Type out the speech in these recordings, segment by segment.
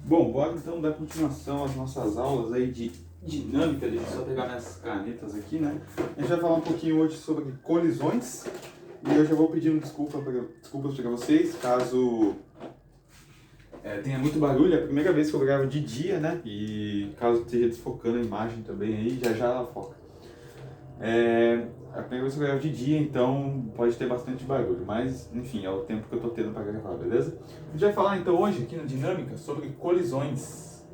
Bom, bora então dar continuação às nossas aulas aí de dinâmica. Deixa eu só pegar minhas canetas aqui, né? A gente vai falar um pouquinho hoje sobre colisões. E eu já vou pedindo desculpas para vocês, caso tenha muito barulho. É a primeira vez que eu gravo de dia, né? E caso esteja desfocando a imagem também aí, já ela foca. É a primeira vez que eu gravo de dia, então pode ter bastante barulho, mas enfim, é o tempo que eu tô tendo para gravar, beleza? A gente vai falar então hoje aqui na dinâmica sobre colisões.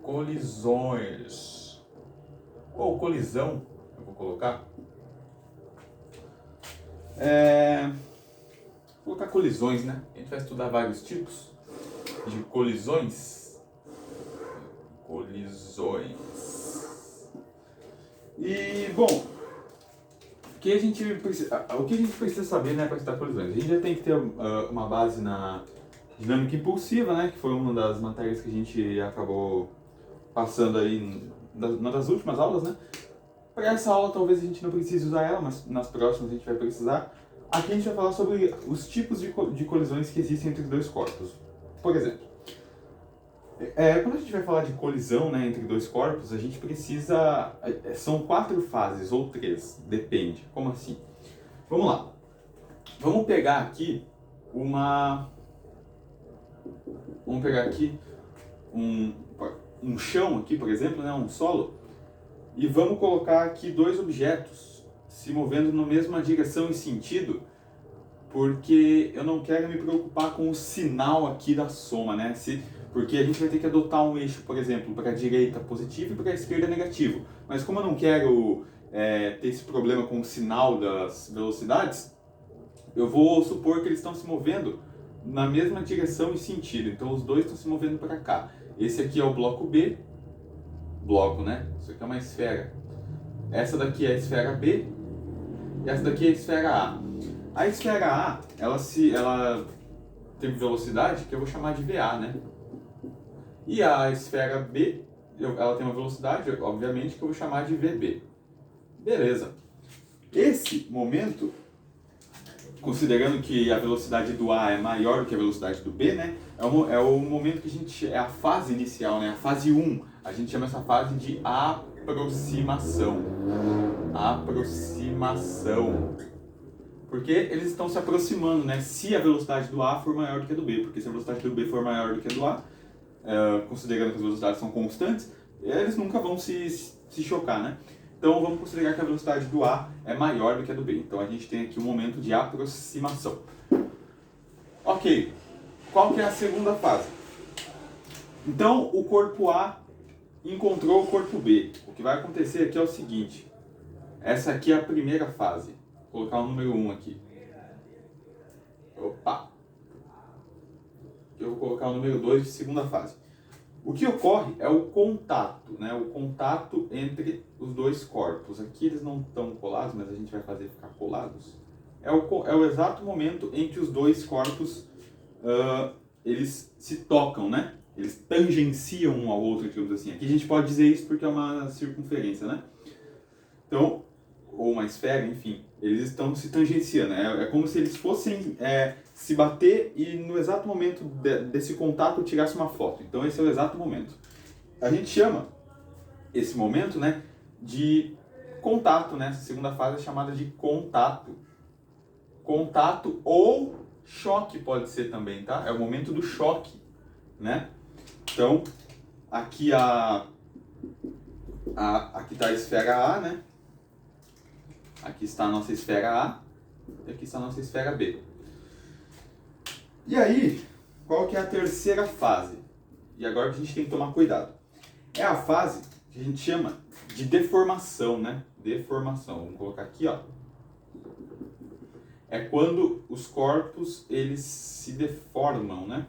Colisões. Ou colisão, eu vou colocar. Vou colocar colisões, né? A gente vai estudar vários tipos de colisões. Colisões. E, bom, o que a gente precisa saber, né, para estudar colisões? A gente já tem que ter uma base na dinâmica impulsiva, né, que foi uma das matérias que a gente acabou passando aí nas últimas aulas, né? Para essa aula talvez a gente não precise usar ela, mas nas próximas a gente vai precisar. Aqui a gente vai falar sobre os tipos de colisões que existem entre dois corpos. Por exemplo, quando a gente vai falar de colisão, né, entre dois corpos, a gente precisa... São 4 fases, ou 3, depende. Como assim? Vamos lá. Vamos pegar aqui um chão aqui, por exemplo, né, um solo, e vamos colocar aqui 2 objetos se movendo na mesma direção e sentido, porque eu não quero me preocupar com o sinal aqui da soma, né? Porque a gente vai ter que adotar um eixo, por exemplo, para a direita positivo e para a esquerda negativo. Mas como eu não quero ter esse problema com o sinal das velocidades, eu vou supor que eles estão se movendo na mesma direção e sentido. Então os dois estão se movendo para cá. Esse aqui é o bloco B, né? Isso aqui é uma esfera. Essa daqui é a esfera B e essa daqui é a esfera A. A esfera A, ela tem velocidade que eu vou chamar de VA, né? E a esfera B, ela tem uma velocidade, obviamente, que eu vou chamar de VB. Beleza. Esse momento, considerando que a velocidade do A é maior do que a velocidade do B, né? É o momento que a gente... É a fase inicial, né? A fase 1. A gente chama essa fase de aproximação. Aproximação. Porque eles estão se aproximando, né? Se a velocidade do A for maior do que a do B. Porque se a velocidade do B for maior do que a do A, considerando que as velocidades são constantes, eles nunca vão se chocar, né? Então vamos considerar que a velocidade do A é maior do que a do B. Então a gente tem aqui um momento de aproximação. Ok, qual que é a segunda fase? Então o corpo A encontrou o corpo B. O que vai acontecer aqui é o seguinte. Essa aqui é a primeira fase. Vou colocar o número 1 aqui. Opa! Eu vou colocar o número 2 de segunda fase. O que ocorre é o contato, né? O contato entre os dois corpos. Aqui eles não estão colados, mas a gente vai fazer ficar colados. É o exato momento em que os dois corpos eles se tocam, né? Eles tangenciam um ao outro, digamos assim. Aqui a gente pode dizer isso porque é uma circunferência, né? Então, ou uma esfera, enfim, eles estão se tangenciando. É como se eles fossem se bater e no exato momento desse contato tirasse uma foto. Então esse é o exato momento. A gente chama esse momento, né, de contato, né? Essa segunda fase é chamada de contato. Contato ou choque pode ser também, tá? É o momento do choque, né? Então, aqui aqui está a esfera A, né? Aqui está a nossa esfera A e aqui está a nossa esfera B. E aí, qual que é a terceira fase? E agora a gente tem que tomar cuidado. É a fase que a gente chama de deformação, né? Deformação. Vamos colocar aqui, ó. É quando os corpos, eles se deformam, né?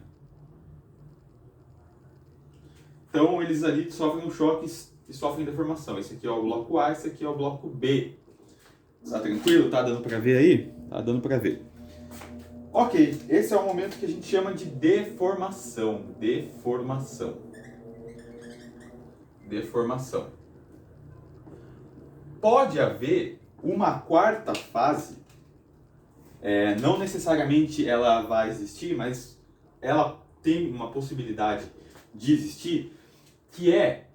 Então, eles ali sofrem um choque e sofrem deformação. Esse aqui é o bloco A, esse aqui é o bloco B. Tá tranquilo? Tá dando pra ver aí? Tá dando pra ver. Ok, esse é o momento que a gente chama de deformação. Deformação. Deformação. Pode haver uma quarta fase, não necessariamente ela vai existir, mas ela tem uma possibilidade de existir, que é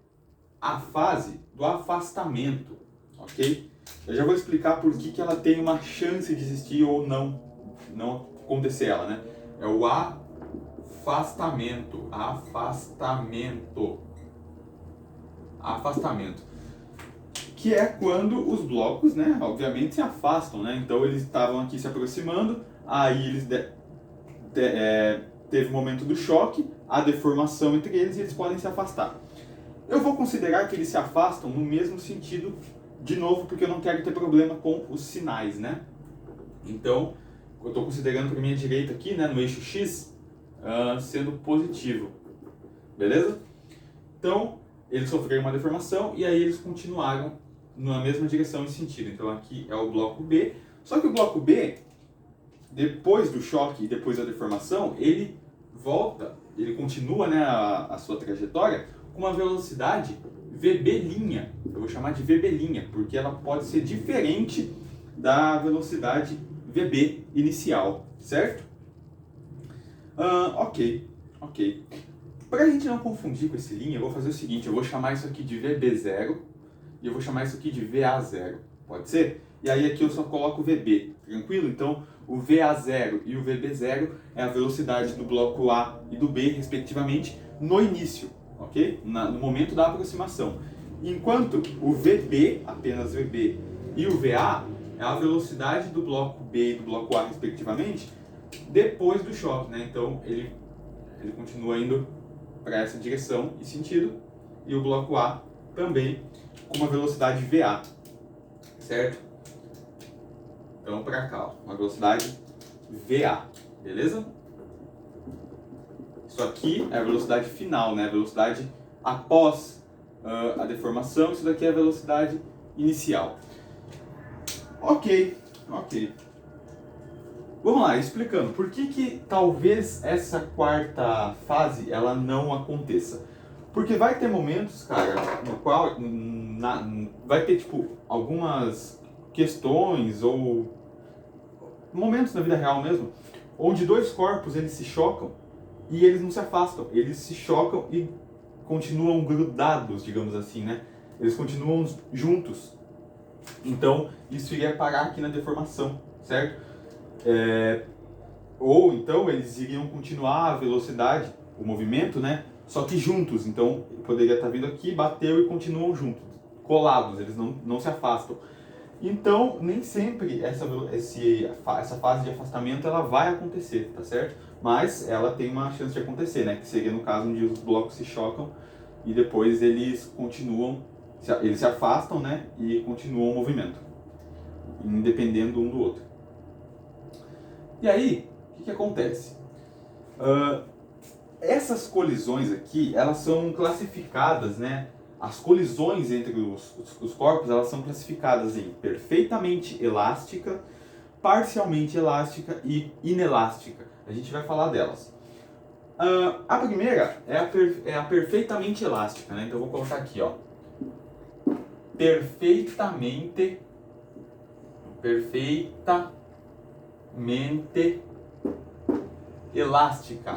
a fase do afastamento, ok? Eu já vou explicar por que ela tem uma chance de existir ou não acontecer ela, né? É o afastamento, que é quando os blocos, né, obviamente se afastam, né? Então eles estavam aqui se aproximando, aí eles teve o momento do choque, a deformação entre eles e eles podem se afastar. Eu vou considerar que eles se afastam no mesmo sentido, de novo, porque eu não quero ter problema com os sinais, né? Então, eu estou considerando para minha direita aqui, né, no eixo X, sendo positivo, beleza? Então, eles sofreram uma deformação e aí eles continuaram na mesma direção e sentido. Então, aqui é o bloco B, só que o bloco B, depois do choque e depois da deformação, ele volta, ele continua, né, a sua trajetória com uma velocidade VB', eu vou chamar de VB', porque ela pode ser diferente da velocidade VB inicial, certo? Ok. Para a gente não confundir com esse linha, eu vou fazer o seguinte, eu vou chamar isso aqui de VB0 e eu vou chamar isso aqui de VA0, pode ser? E aí aqui eu só coloco VB, tranquilo? Então o VA0 e o VB0 é a velocidade do bloco A e do B, respectivamente, no início, ok? No momento da aproximação. Enquanto o VB, apenas VB, e o VA é a velocidade do bloco B e do bloco A, respectivamente, depois do choque, né? Então ele continua indo para essa direção e sentido, e o bloco A também com uma velocidade VA, certo? Então para cá, ó, uma velocidade VA, beleza? Isso aqui é a velocidade final, né? A velocidade após a deformação, isso daqui é a velocidade inicial. Ok. Vamos lá, explicando por que talvez essa quarta fase ela não aconteça. Porque vai ter momentos, cara, no qual vai ter tipo algumas questões ou momentos na vida real mesmo, onde dois corpos eles se chocam e eles não se afastam, eles se chocam e continuam grudados, digamos assim, né? Eles continuam juntos. Então, isso iria parar aqui na deformação, certo? Ou então eles iriam continuar a velocidade, o movimento, né? Só que juntos. Então, poderia estar vindo aqui, bateu e continuam juntos, colados, eles não se afastam. Então, nem sempre essa fase de afastamento ela vai acontecer, tá certo? Mas ela tem uma chance de acontecer, né? Que seria no caso onde os blocos se chocam e depois eles se afastam, né? E continuam o movimento, independendo um do outro. E aí, o que acontece? Essas colisões aqui, elas são classificadas, né? As colisões entre os corpos, elas são classificadas em perfeitamente elástica, parcialmente elástica e inelástica. A gente vai falar delas. A primeira é a perfeitamente elástica, né? Então eu vou colocar aqui, ó. Perfeitamente elástica.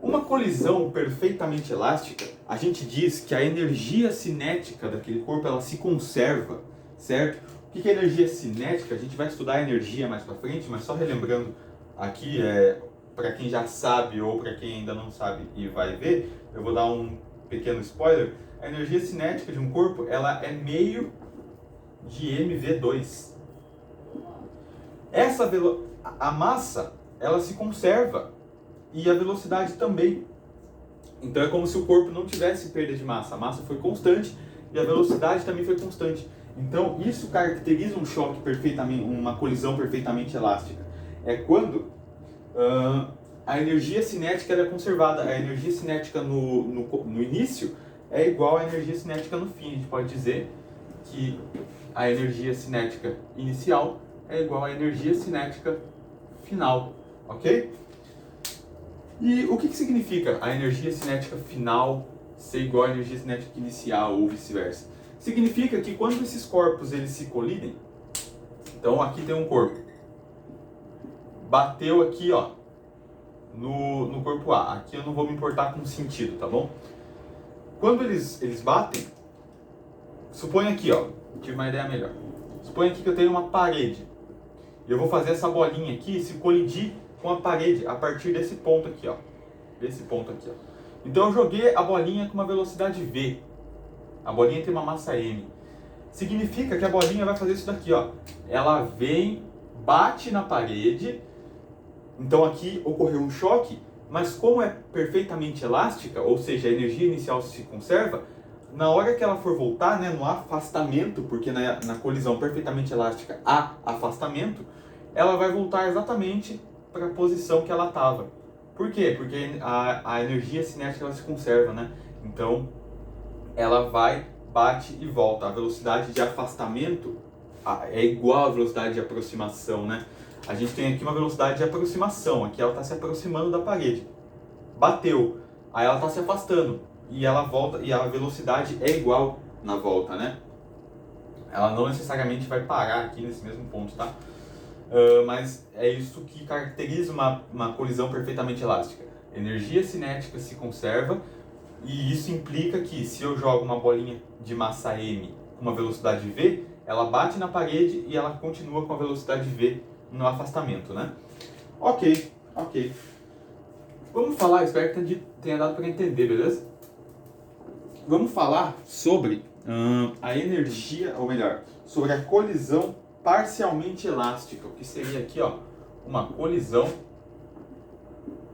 Uma colisão perfeitamente elástica, a gente diz que a energia cinética daquele corpo ela se conserva, certo? O que é energia cinética? A gente vai estudar a energia mais pra frente, mas só relembrando aqui, para quem já sabe ou para quem ainda não sabe e vai ver, eu vou dar um pequeno spoiler. A energia cinética de um corpo ela é meio de mv2. A massa ela se conserva e a velocidade também. Então é como se o corpo não tivesse perda de massa. A massa foi constante e a velocidade também foi constante. Então isso caracteriza um choque perfeitamente, uma colisão perfeitamente elástica. É quando a energia cinética é conservada. A energia cinética no início é igual à energia cinética no fim. A gente pode dizer que a energia cinética inicial é igual à energia cinética final, ok? E o que significa a energia cinética final ser igual à energia cinética inicial ou vice-versa? Significa que quando esses corpos eles se colidem, então aqui tem um corpo, bateu aqui, ó, no corpo A. Aqui eu não vou me importar com o sentido, tá bom? Quando eles batem, suponha aqui, ó, tive uma ideia melhor. Suponha aqui que eu tenho uma parede. E eu vou fazer essa bolinha aqui se colidir com a parede a partir desse ponto aqui, ó. Desse ponto aqui, ó. Então eu joguei a bolinha com uma velocidade V. A bolinha tem uma massa M. Significa que a bolinha vai fazer isso daqui, ó. Ela vem, bate na parede. Então aqui ocorreu um choque, mas como é perfeitamente elástica, ou seja, a energia inicial se conserva, na hora que ela for voltar, né, no afastamento, porque na colisão perfeitamente elástica há afastamento, ela vai voltar exatamente para a posição que ela estava. Por quê? Porque a energia cinética ela se conserva, né? Então ela vai, bate e volta. A velocidade de afastamento é igual à velocidade de aproximação, né? A gente tem aqui uma velocidade de aproximação, aqui ela está se aproximando da parede. Bateu, aí ela está se afastando e ela volta, e a velocidade é igual na volta, né? Ela não necessariamente vai parar aqui nesse mesmo ponto, tá? Mas é isso que caracteriza uma colisão perfeitamente elástica. Energia cinética se conserva e isso implica que se eu jogo uma bolinha de massa M com uma velocidade V, ela bate na parede e ela continua com a velocidade V no afastamento, né? Ok. Vamos falar, espero que tenha dado para entender, beleza? Vamos falar sobre a energia, ou melhor, sobre a colisão parcialmente elástica, o que seria aqui, ó, uma colisão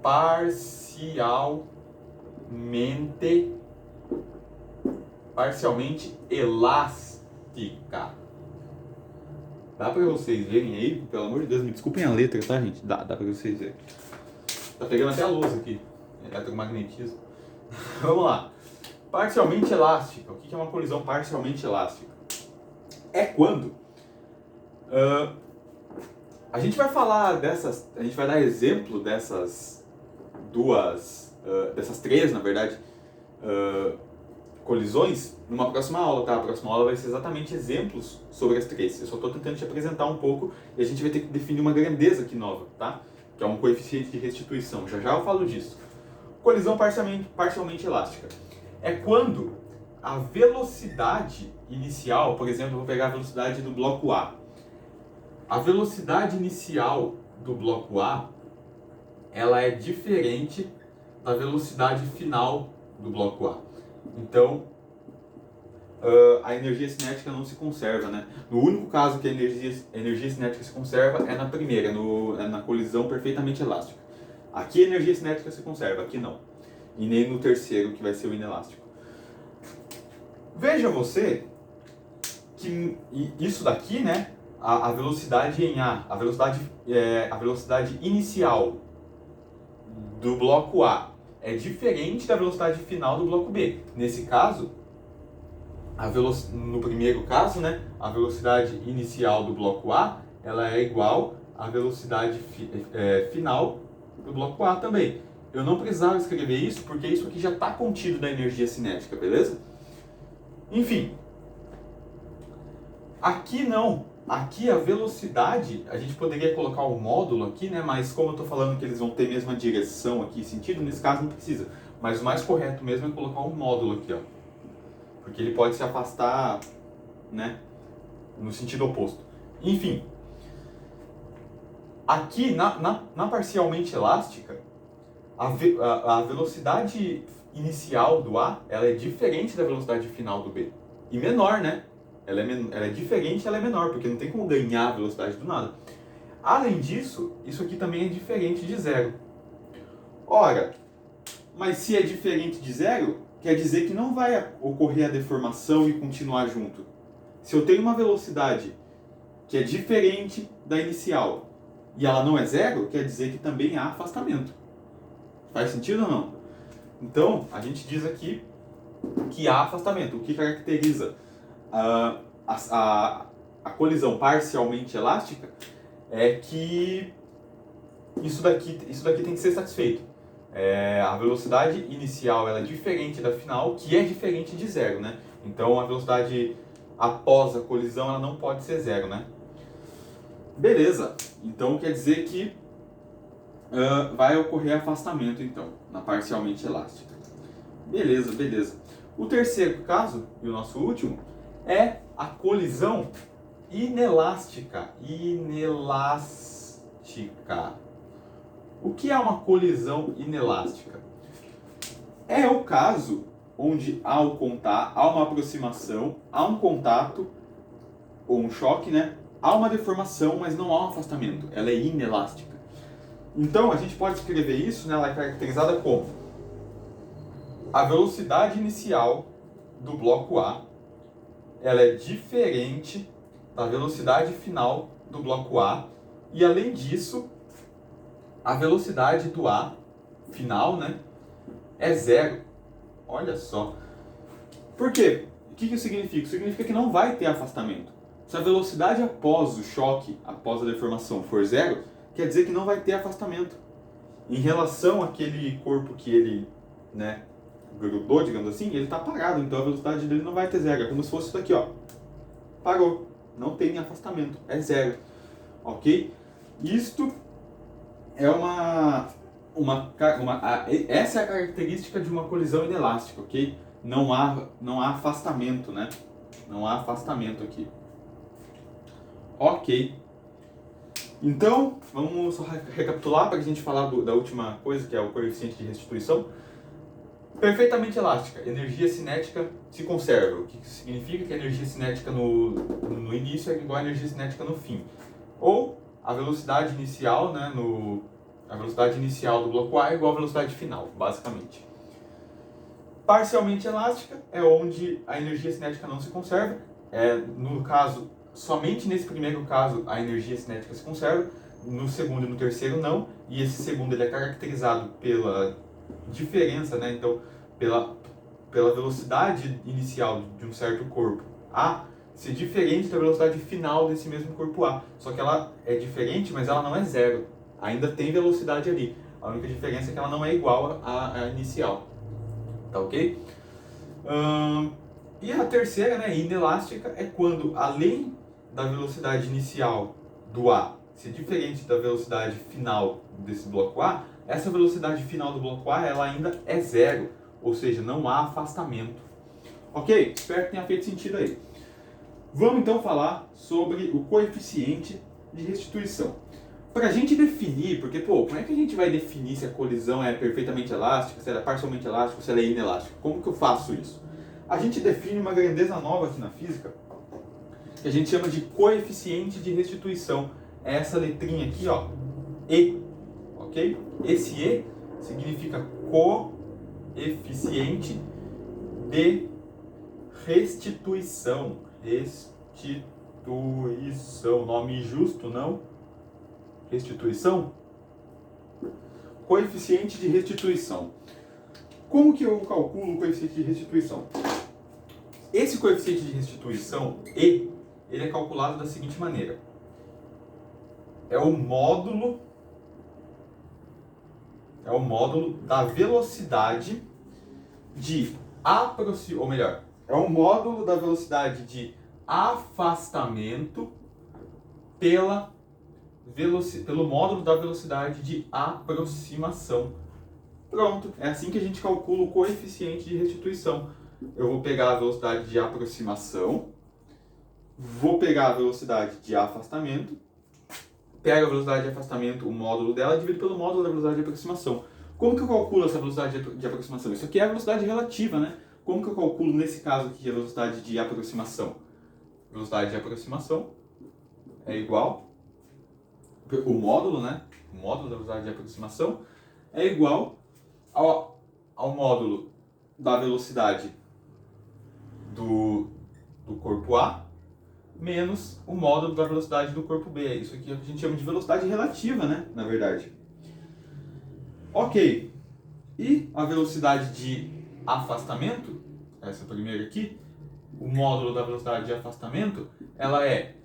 parcialmente elástica. Dá pra vocês verem aí? Pelo amor de Deus, me desculpem a letra, tá, gente? Dá pra vocês verem. Tá pegando até a luz aqui. Eletromagnetismo. Vamos lá. Parcialmente elástica. O que é uma colisão parcialmente elástica? É quando a gente vai falar dessas, a gente vai dar exemplo dessas dessas três, na verdade, colisões numa próxima aula, tá? A próxima aula vai ser exatamente exemplos sobre as três. Eu só estou tentando te apresentar um pouco e a gente vai ter que definir uma grandeza aqui nova, tá? Que é um coeficiente de restituição. Já já eu falo disso. Colisão parcialmente elástica. É quando a velocidade inicial, por exemplo, eu vou pegar a velocidade do bloco A. A velocidade inicial do bloco A, ela é diferente da velocidade final do bloco A. Então, a energia cinética não se conserva, né? No único caso que a energia cinética se conserva é na primeira, na colisão perfeitamente elástica. Aqui a energia cinética se conserva, aqui não. E nem no terceiro, que vai ser o inelástico. Veja você que isso daqui, né? A velocidade em A, a velocidade inicial do bloco A é diferente da velocidade final do bloco B. Nesse caso, no primeiro caso, né, a velocidade inicial do bloco A ela é igual à velocidade final do bloco A também. Eu não precisava escrever isso porque isso aqui já está contido na energia cinética, beleza? Enfim, aqui não. Aqui a velocidade, a gente poderia colocar o módulo aqui, né? Mas como eu estou falando que eles vão ter a mesma direção aqui, sentido, nesse caso não precisa. Mas o mais correto mesmo é colocar um módulo aqui, ó. Porque ele pode se afastar, né? No sentido oposto. Enfim, aqui na parcialmente elástica, a velocidade inicial do A, ela é diferente da velocidade final do B. E menor, né? Ela é diferente, ela é menor, porque não tem como ganhar a velocidade do nada. Além disso, isso aqui também é diferente de zero. Ora, mas se é diferente de zero, quer dizer que não vai ocorrer a deformação e continuar junto. Se eu tenho uma velocidade que é diferente da inicial e ela não é zero, quer dizer que também há afastamento. Faz sentido ou não? Então, a gente diz aqui que há afastamento. O que caracteriza a colisão parcialmente elástica é que isso daqui tem que ser satisfeito. A velocidade inicial ela é diferente da final, que é diferente de zero, né? Então a velocidade após a colisão ela não pode ser zero, né? Beleza. Então quer dizer que vai ocorrer afastamento, então, na parcialmente elástica. Beleza, beleza. O terceiro caso, e o nosso último, é a colisão inelástica. Inelástica. O que é uma colisão inelástica? É o caso onde há uma aproximação, há um contato, ou um choque, né? Há uma deformação, mas não há um afastamento. Ela é inelástica. Então, a gente pode escrever isso, né? Ela é caracterizada como a velocidade inicial do bloco A, ela é diferente da velocidade final do bloco A, e além disso, a velocidade do A final, né, é zero. Olha só. Por quê? O que isso significa? Significa que não vai ter afastamento. Se a velocidade após o choque, após a deformação, for zero, quer dizer que não vai ter afastamento. Em relação àquele corpo que ele, né, grudou, digamos assim, ele está parado, então a velocidade dele não vai ter zero. É como se fosse isso daqui, ó. Parou. Não tem afastamento. É zero. Ok? Isto é essa é a característica de uma colisão inelástica, ok? Não há afastamento, né? Não há afastamento aqui. Ok. Então, vamos só recapitular para a gente falar da última coisa, que é o coeficiente de restituição. Perfeitamente elástica, energia cinética se conserva, o que significa que a energia cinética no início é igual à energia cinética no fim. Ou a velocidade inicial, né, a velocidade inicial do bloco A é igual à velocidade final, basicamente. Parcialmente elástica é onde a energia cinética não se conserva. No caso, somente nesse primeiro caso a energia cinética se conserva, no segundo e no terceiro não, e esse segundo ele é caracterizado pela diferença, né? Então, pela velocidade inicial de um certo corpo A ser diferente da velocidade final desse mesmo corpo A. Só que ela é diferente, mas ela não é zero. Ainda tem velocidade ali. A única diferença é que ela não é igual à inicial. Tá ok? E a terceira, né, inelástica, é quando, além da velocidade inicial do A ser diferente da velocidade final desse bloco A, essa velocidade final do bloco A ela ainda é zero, ou seja, não há afastamento. Ok? Espero que tenha feito sentido aí. Vamos então falar sobre o coeficiente de restituição. Para a gente definir, porque, como é que a gente vai definir se a colisão é perfeitamente elástica, se ela é parcialmente elástica, se ela é inelástica? Como que eu faço isso? A gente define uma grandeza nova aqui na física, que a gente chama de coeficiente de restituição. É essa letrinha aqui, ó, E, ok? Esse E significa coeficiente de restituição. Restituição, nome justo, não? Restituição? Coeficiente de restituição. Como que eu calculo o coeficiente de restituição? Esse coeficiente de restituição, E, ele é calculado da seguinte maneira. É o módulo da velocidade de aproximação, ou melhor, é o módulo da velocidade de afastamento pelo módulo da velocidade de aproximação. Pronto, é assim que a gente calcula o coeficiente de restituição. Eu vou pegar a velocidade de aproximação, vou pegar a velocidade de afastamento, pego a velocidade de afastamento, o módulo dela, divido pelo módulo da velocidade de aproximação. Como que eu calculo essa velocidade de aproximação? Isso aqui é a velocidade relativa, né? Como que eu calculo, nesse caso aqui, a velocidade de aproximação? A velocidade de aproximação é igual, o módulo, né? O módulo da velocidade de aproximação é igual ao módulo da velocidade do corpo A menos o módulo da velocidade do corpo B. Isso aqui a gente chama de velocidade relativa, né? Na verdade. Ok. E a velocidade de afastamento, essa primeira aqui, o módulo da velocidade de afastamento, ela é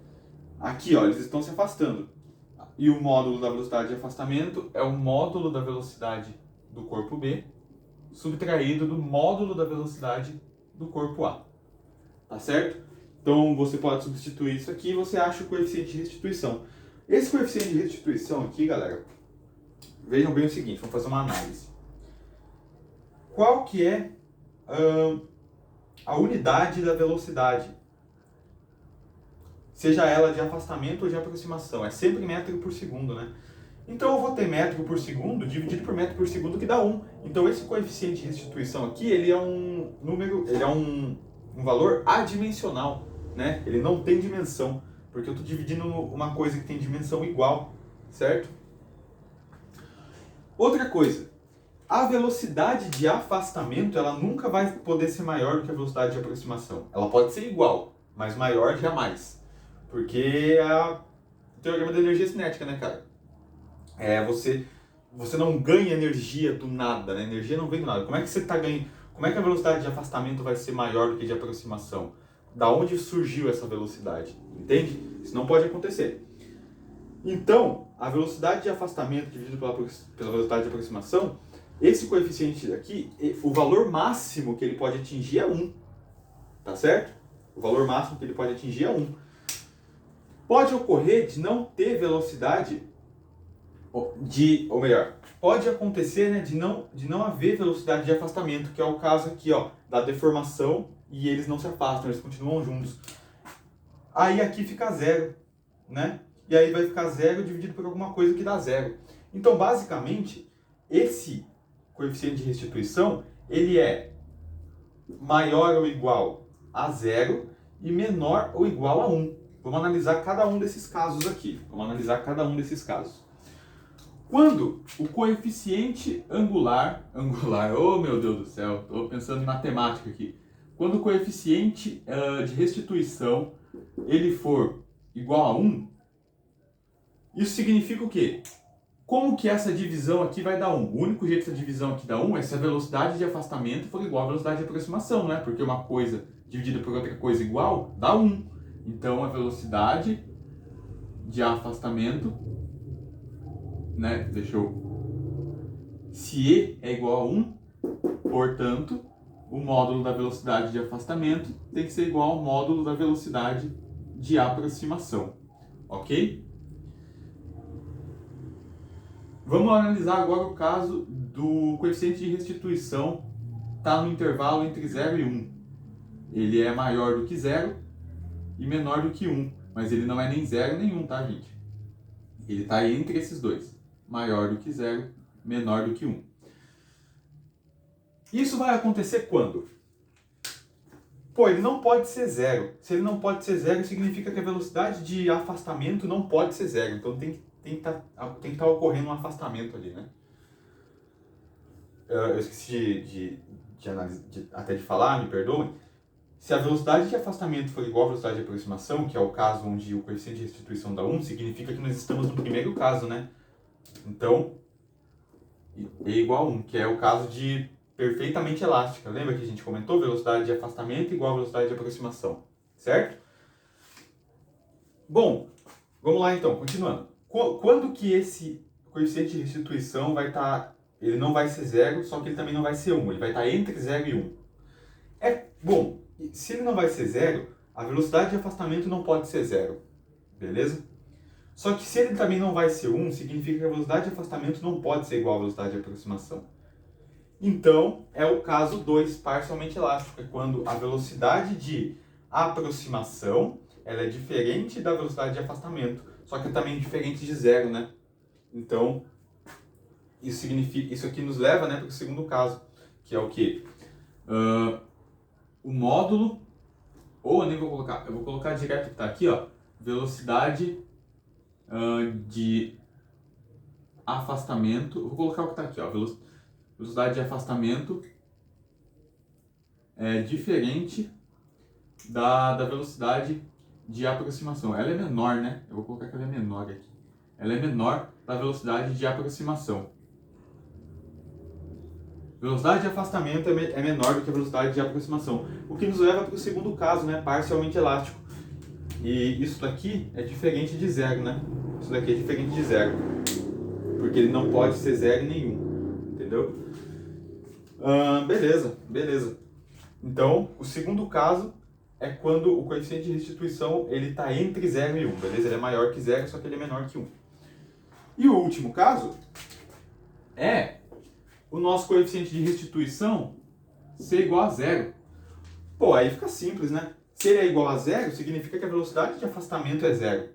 aqui, ó, eles estão se afastando. E o módulo da velocidade de afastamento é o módulo da velocidade do corpo B subtraído do módulo da velocidade do corpo A. Tá certo? Então você pode substituir isso aqui e você acha o coeficiente de restituição. Esse coeficiente de restituição aqui, galera, vejam bem o seguinte, vamos fazer uma análise. Qual que é a unidade da velocidade? Seja ela de afastamento ou de aproximação, é sempre metro por segundo, né? Então eu vou ter metro por segundo dividido por metro por segundo, que dá 1. Então esse coeficiente de restituição aqui, ele é um número, ele é um valor adimensional, né? Ele não tem dimensão, porque eu estou dividindo uma coisa que tem dimensão igual, certo? Outra coisa, a velocidade de afastamento, ela nunca vai poder ser maior do que a velocidade de aproximação. Ela pode ser igual, mas maior jamais. Porque é o teorema da energia cinética, né, cara? Você não ganha energia do nada, né? Energia não vem do nada. Como é que você tá ganhando? Como é que a velocidade de afastamento vai ser maior do que de aproximação? Da onde surgiu essa velocidade? Entende? Isso não pode acontecer. Então, a velocidade de afastamento dividido pela velocidade de aproximação, esse coeficiente aqui, o valor máximo que ele pode atingir é 1. Tá certo? O valor máximo que ele pode atingir é 1. Pode ocorrer de não ter velocidade, ou melhor, pode acontecer, né, de não haver velocidade de afastamento, que é o caso aqui, ó, da deformação, e eles não se afastam, eles continuam juntos. Aí aqui fica 0, né? E aí vai ficar 0 dividido por alguma coisa que dá 0. Então, basicamente, esse coeficiente de restituição, ele é maior ou igual a 0 e menor ou igual a 1. Vamos analisar cada um desses casos aqui. Quando o coeficiente angular, oh meu Deus do céu, estou pensando em matemática aqui. Quando o coeficiente de restituição ele for igual a 1, isso significa o quê? Como que essa divisão aqui vai dar 1? O único jeito que essa divisão aqui dá 1 é se a velocidade de afastamento for igual à velocidade de aproximação, não é? Porque uma coisa dividida por outra coisa igual dá 1. Então a velocidade de afastamento, né? Se E é igual a 1, portanto, o módulo da velocidade de afastamento tem que ser igual ao módulo da velocidade de aproximação. Ok? Vamos analisar agora o caso do coeficiente de restituição está no intervalo entre 0 e 1. Ele é maior do que 0 e menor do que 1, mas ele não é nem 0 nem 1, tá, gente? Ele está entre esses dois, maior do que 0, menor do que 1. Isso vai acontecer quando? Pô, ele não pode ser 0. Se ele não pode ser 0, significa que a velocidade de afastamento não pode ser 0. Então tem que estar ocorrendo um afastamento ali, né? Eu esqueci até de falar, me perdoem. Se a velocidade de afastamento for igual à velocidade de aproximação, que é o caso onde o coeficiente de restituição dá 1, significa que nós estamos no primeiro caso, né? Então, E igual a 1, que é o caso de perfeitamente elástica. Lembra que a gente comentou? Velocidade de afastamento igual a velocidade de aproximação, certo? Bom, vamos lá então, continuando. Quando que esse coeficiente de restituição vai estar... Ele não vai ser 0, só que ele também não vai ser 1. Ele vai estar entre 0 e 1. Bom, se ele não vai ser 0, a velocidade de afastamento não pode ser 0. Beleza? Só que se ele também não vai ser 1, significa que a velocidade de afastamento não pode ser igual à velocidade de aproximação. Então, é o caso 2, parcialmente elástico. É quando a velocidade de aproximação ela é diferente da velocidade de afastamento. Só que é também diferente de 0, né? Então, isso aqui nos leva, né, para o segundo caso, que é o quê? O módulo, ou eu nem vou colocar, eu vou colocar direto que está aqui, ó, velocidade de afastamento, eu vou colocar o que está aqui, ó, velocidade de afastamento é diferente da velocidade de aproximação. Ela é menor, né? Eu vou colocar que ela é menor aqui. Ela é menor da velocidade de aproximação. Velocidade de afastamento é menor do que a velocidade de aproximação. O que nos leva para o segundo caso, né? Parcialmente elástico. E isso daqui é diferente de 0, né? Isso daqui é diferente de 0. Porque ele não pode ser 0 em nenhum. Entendeu? Beleza. Então, o segundo caso é quando o coeficiente de restituição ele está entre 0 e 1. Beleza? Ele é maior que 0, só que ele é menor que 1. E o último caso é o nosso coeficiente de restituição ser igual a zero. Pô, aí fica simples, né? Se ele é igual a zero, significa que a velocidade de afastamento é zero.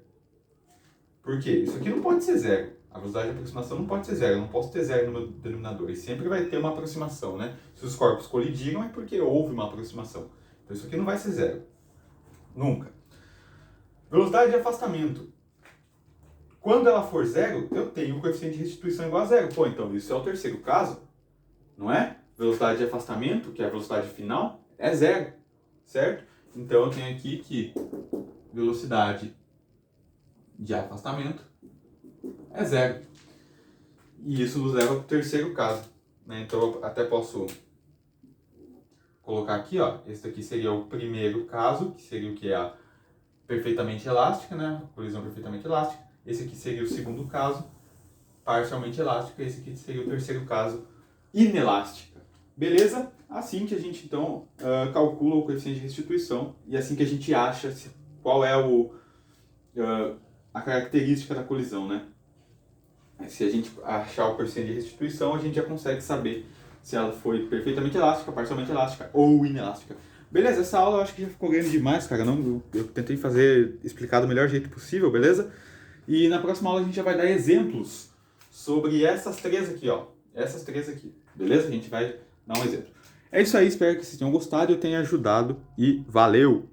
Por quê? Isso aqui não pode ser zero. A velocidade de aproximação não pode ser zero. Eu não posso ter zero no meu denominador. E sempre vai ter uma aproximação, né? Se os corpos colidiram é porque houve uma aproximação. Então isso aqui não vai ser zero. Nunca. Velocidade de afastamento. Quando ela for zero, eu tenho o coeficiente de restituição igual a zero. Pô, então isso é o terceiro caso, não é? Velocidade de afastamento, que é a velocidade final, é zero, certo? Então eu tenho aqui que velocidade de afastamento é zero. E isso nos leva para o terceiro caso, né? Então eu até posso colocar aqui, ó, esse daqui seria o primeiro caso, que seria o que é a perfeitamente elástica, né? Colisão perfeitamente elástica. Esse aqui seria o segundo caso, parcialmente elástica. Esse aqui seria o terceiro caso, inelástica. Beleza? Assim que a gente, então, calcula o coeficiente de restituição e assim que a gente acha qual é a característica da colisão, né? Se a gente achar o coeficiente de restituição, a gente já consegue saber se ela foi perfeitamente elástica, parcialmente elástica ou inelástica. Beleza, essa aula eu acho que já ficou grande demais, cara. Eu tentei explicar do melhor jeito possível, beleza? E na próxima aula a gente já vai dar exemplos sobre essas três aqui, ó. Essas três aqui, beleza? A gente vai dar um exemplo. É isso aí, espero que vocês tenham gostado e eu tenha ajudado. E valeu!